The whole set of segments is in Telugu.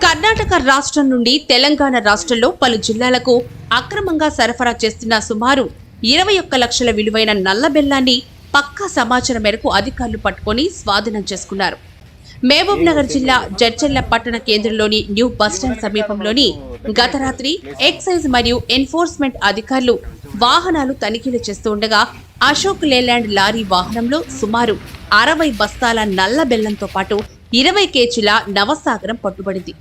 కర్ణాటక రాష్ట్రం నుండి తెలంగాణ రాష్ట్రంలో పలు జిల్లాలకు అక్రమంగా సరఫరా చేస్తున్న సుమారు 21 లక్షల విలువైన నల్ల బెల్లాన్ని పక్కా సమాచారం మేరకు అధికారులు పట్టుకుని స్వాధీనం చేసుకున్నారు. మహబూబ్ నగర్ జిల్లా జడ్చర్ల పట్టణ కేంద్రంలోని న్యూ బస్టాండ్ సమీపంలోని గత రాత్రి ఎక్సైజ్ మరియు ఎన్ఫోర్స్మెంట్ అధికారులు వాహనాలు తనిఖీలు చేస్తూ ఉండగా అశోక్ లేలాండ్ లారీ వాహనంలో సుమారు 60 బస్తాల నల్ల బెల్లంతో పాటు 20 కేజీల నవసాగరం పట్టుబడింది.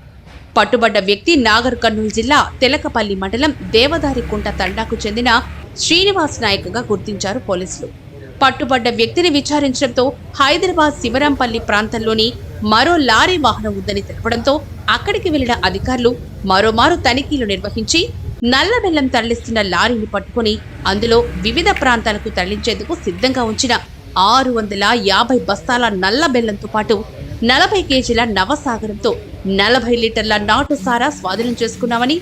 పట్టుబడ్డ వ్యక్తి నాగర్ కర్నూలు జిల్లా తెలకపల్లి మండలం దేవదారికుంట తండాకు చెందిన శ్రీనివాస్ నాయక్గా గుర్తించారు పోలీసులు. పట్టుబడ్డ వ్యక్తిని విచారించడంతో హైదరాబాద్ శివరాంపల్లి ప్రాంతంలోని మరో లారీ వాహనం ఉందని తెలపడంతో అక్కడికి వెళ్లిన అధికారులు మరోమారు తనిఖీలు నిర్వహించి నల్ల బెల్లం తరలిస్తున్న లారీని పట్టుకుని అందులో వివిధ ప్రాంతాలకు తరలించేందుకు సిద్ధంగా ఉంచిన 650 బస్తాల నల్ల బెల్లంతో పాటు 40 కేజీల నవసాగరంతో 40 లీటర్ల నాటు సారా స్వాధీనం చేసుకున్నామని,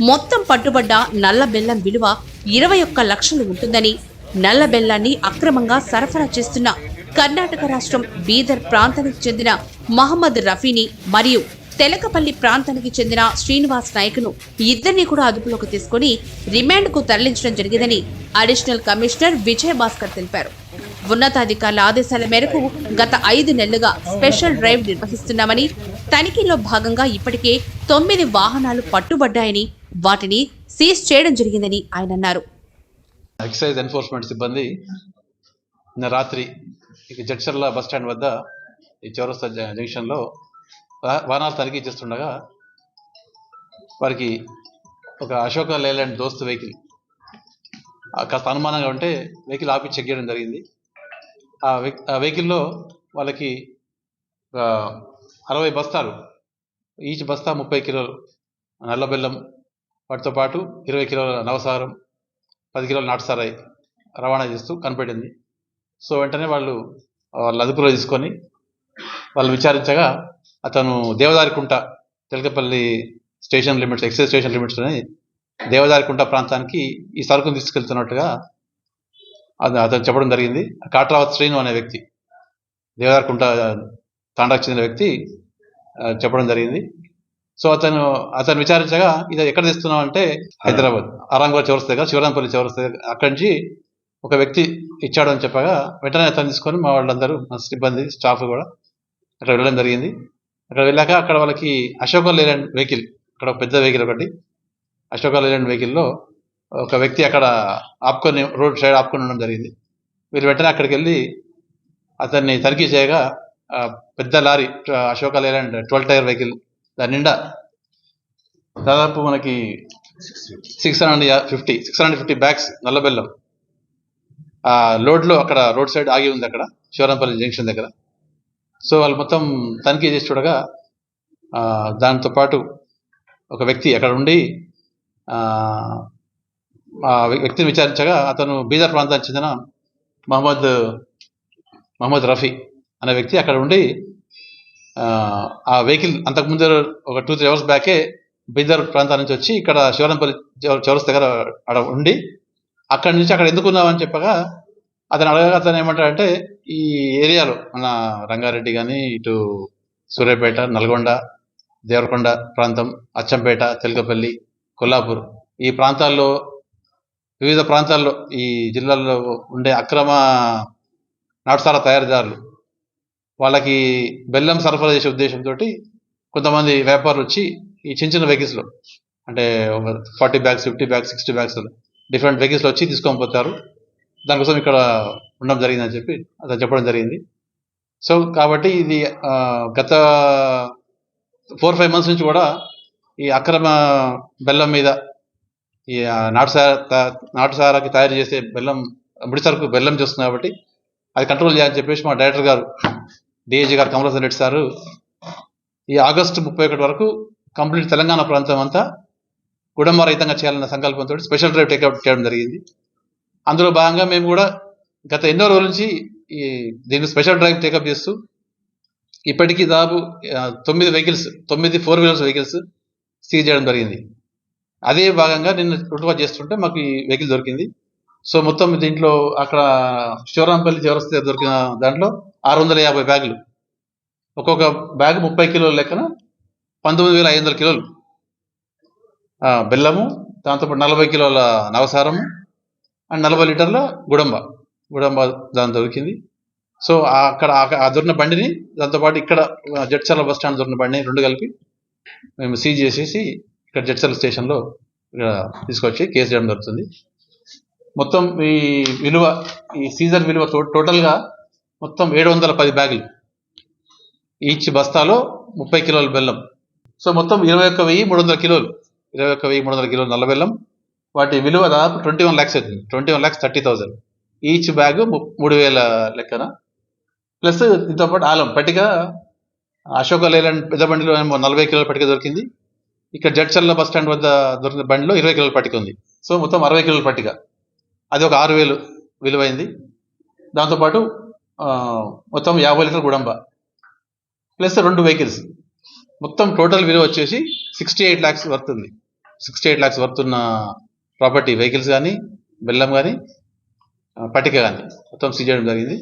మొత్తం పట్టుబడ్డ నల్ల బెల్లం విలువ 21 లక్షలు ఉంటుందని, నల్ల బెల్లాన్ని అక్రమంగా సరఫరా చేస్తున్న కర్ణాటక రాష్ట్రం బీదర్ ప్రాంతానికి చెందిన మహమ్మద్ రఫీని మరియు తెలకపల్లి ప్రాంతానికి చెందిన శ్రీనివాస్ నాయక్ను ఇద్దరిని కూడా అదుపులోకి తీసుకుని రిమాండ్కు తరలించడం జరిగిందని అడిషనల్ కమిషనర్ విజయ్ భాస్కర్ తెలిపారు. ఉన్నతాధికారుల ఆదేశాల మేరకు గత 5 నెలలుగా స్పెషల్ డ్రైవ్ నిర్వహిస్తున్నామని, తనిఖీలో భాగంగా ఇప్పటికే 9 వాహనాలు పట్టుబడ్డాయని, వాటిని సీజ్ చేయడం జరిగిందని ఆయన అన్నారు. ఎక్సైజ్ ఎన్ఫోర్స్మెంట్ సిబ్బంది నిన్న రాత్రి జడ్చర్ల బస్టాండ్ వద్ద ఈ చౌరస్తా జంక్షన్లో వాహనాలు తనిఖీ చేస్తుండగా వారికి ఒక అశోక లేలాండ్ దోస్త్ వెహికల్ కాస్త అనుమానంగా ఉంటే వెహికల్ ఆపి చెక్ చేయడం జరిగింది. ఆ వెహికల్లో వాళ్ళకి 60 బస్తాలు, ఈచ్ బస్తా 30 కిలోలు నల్ల బెల్లం, వాటితో పాటు 20 కిలోల నవసారం, 10 కిలోల నాటుసారాయి రవాణా చేస్తూ కనిపెట్టింది. సో వెంటనే వాళ్ళు అదుపులో తీసుకొని వాళ్ళు విచారించగా అతను Devadarikunta Telakapalli station limits, excise station లిమిట్స్లోని దేవదారికుంట ప్రాంతానికి ఈ సరుకును తీసుకెళ్తున్నట్టుగా అతను చెప్పడం జరిగింది. కాట్రావత్ శ్రీను అనే వ్యక్తి, దేవదారికుంట తాండాకు చెందిన వ్యక్తి చెప్పడం జరిగింది. సో అతను విచారించగా ఇది ఎక్కడ తెస్తున్నాం అంటే హైదరాబాద్ ఆరంగల్ చౌరస్తా దగ్గర, శివరాంపల్లి చౌరస్తా దగ్గర, అక్కడి నుంచి ఒక వ్యక్తి ఇచ్చాడు అని చెప్పగా వెంటనే అతను తీసుకొని మా వాళ్ళందరూ, మా సిబ్బంది, స్టాఫ్ కూడా అక్కడ వెళ్ళడం జరిగింది. అక్కడ వెళ్ళాక అక్కడ వాళ్ళకి అశోక లేలాండ్ వెహికల్, అక్కడ పెద్ద వెహికల్ ఒకటి, అశోక లేలాండ్ వెహికల్లో ఒక వ్యక్తి అక్కడ ఆపుకొని, రోడ్ సైడ్ ఆపుకొని ఉండడం జరిగింది. వీరు వెంటనే అక్కడికి వెళ్ళి అతన్ని తనిఖీ చేయగా పెద్ద lorry Ashok Leyland 12 tyre vehicle, దాని నిండా దాదాపు మనకి 650 బ్యాగ్స్ నల్ల బెల్లం ఆ లోడ్లో అక్కడ రోడ్ సైడ్ ఆగి ఉంది, అక్కడ శివరాంపల్లి జంక్షన్ దగ్గర. సో వాళ్ళు మొత్తం తనిఖీ చేసి చూడగా దాంతో పాటు ఒక వ్యక్తి అక్కడ ఉండి ఆ వ్యక్తిని విచారించగా అతను బీదర్ ప్రాంతానికి చెందిన మహమ్మద్ రఫీ అనే వ్యక్తి అక్కడ ఉండి ఆ వెహికల్ అంతకుముందు ఒక 2-3 అవర్స్ బ్యాకే బీదర్ ప్రాంతం నుంచి వచ్చి ఇక్కడ శివరాంపల్లి చౌరస్తా దగ్గర అక్కడ ఉండి అక్కడి నుంచి అక్కడ ఎందుకు ఉన్నామని చెప్పగా అతను అడగగా అతను ఏమంటాడంటే ఈ ఏరియాలో మన రంగారెడ్డి కానీ, ఇటు సూర్యాపేట, నల్గొండ, దేవరకొండ ప్రాంతం, అచ్చంపేట, తెలకపల్లి, కొల్లాపూర్, ఈ ప్రాంతాల్లో, వివిధ ప్రాంతాల్లో ఈ జిల్లాల్లో ఉండే అక్రమ నాటుసారా తయారీదారులు వాళ్ళకి బెల్లం సరఫరా చేసే ఉద్దేశంతో కొంతమంది వ్యాపారులు వచ్చి ఈ చిన్న వెహికల్స్లో, అంటే 40 బ్యాగ్స్, 50 బ్యాగ్స్, 60 బ్యాగ్స్ డిఫరెంట్ వెహికల్స్లో వచ్చి తీసుకొని పోతారు. దానికోసం ఇక్కడ ఉండడం జరిగిందని చెప్పి అతను చెప్పడం జరిగింది. సో కాబట్టి ఇది గత 4-5 మంత్స్ నుంచి కూడా ఈ అక్రమ బెల్లం మీద, ఈ నాటుసారాకి తయారు చేసే బెల్లం, ముడి సరుకు బెల్లం చేస్తుంది కాబట్టి అది కంట్రోల్ చేయాలని చెప్పేసి మా డైరెక్టర్ గారు, డిఐజీ గారు కమలాసన్ రెడ్డి సారు ఈ ఆగస్టు 31 వరకు కంప్లీట్ తెలంగాణ ప్రాంతం అంతా గుడంబ రహితంగా చేయాలన్న సంకల్పంతో స్పెషల్ డ్రైవ్ టేకప్ చేయడం జరిగింది. అందులో భాగంగా మేము కూడా గత ఎన్నో రోజుల నుంచి దీన్ని స్పెషల్ డ్రైవ్ టేకప్ చేస్తూ ఇప్పటికీ దాదాపు 9 వెహికల్స్, 9 4-వీలర్స్ వెహికల్స్ సీజ్ చేయడం జరిగింది. అదే భాగంగా నిన్న రూట్ చేస్తుంటే మాకు ఈ వెహికల్ దొరికింది. సో మొత్తం దీంట్లో అక్కడ శివరాంపల్లి చౌరస్తా దొరికిన దాంట్లో 650 బ్యాగులు, ఒక్కొక్క బ్యాగ్ 30 కిలోల లెక్కన 19,500 కిలోలు బెల్లము, దాంతోపాటు 40 కిలోల నవసారము అండ్ 40 లీటర్ల గుడంబ దాని దొరికింది. సో అక్కడ ఆ దొరికిన బండిని దాంతోపాటు ఇక్కడ జడ్చర్ల బస్ స్టాండ్ దొరికిన బండిని రెండు కలిపి మేము సీజ్ చేసేసి ఇక్కడ జడ్చర్ల స్టేషన్లో ఇక్కడ తీసుకొచ్చి కేసు చేయడం జరుగుతుంది. మొత్తం ఈ సీజన్ విలువ టోటల్గా మొత్తం 710 బ్యాగులు, ఈచ్ బస్తాలో 30 కిలోల బెల్లం. సో మొత్తం 21,300 కిలోలు, 21,300 కిలోలు నల్ల బెల్లం. వాటి విలువ దాదాపు 21 lakhs అవుతుంది, 21,30,000. ఈచ్ బ్యాగ్ 3,000 లెక్కన. ప్లస్ దీంతో పాటు ఆలం పట్టిక అశోక లేలాండ్ పెద్ద బండిలో 40 కిలోల పట్టిక దొరికింది. ఇక్కడ జడ్చర్ల బస్ స్టాండ్ వద్ద దొరికిన బండిలో 20 కిలోల పట్టిక ఉంది. సో మొత్తం 60 కిలోల పట్టిక, అది ఒక 6,000 విలువైంది. దాంతోపాటు మొత్తం 50 లీటర్ గుడంబ ప్లస్ 2 వెహికల్స్, మొత్తం టోటల్ విలువ వచ్చేసి 68 lakhs వర్త్ ఉంది. 68 lakhs వర్త్ ఉన్న ప్రాపర్టీ, వెహికల్స్ కానీ, బెల్లం కానీ, పట్టిక కానీ మొత్తం సీజ్ చేయడం జరిగింది.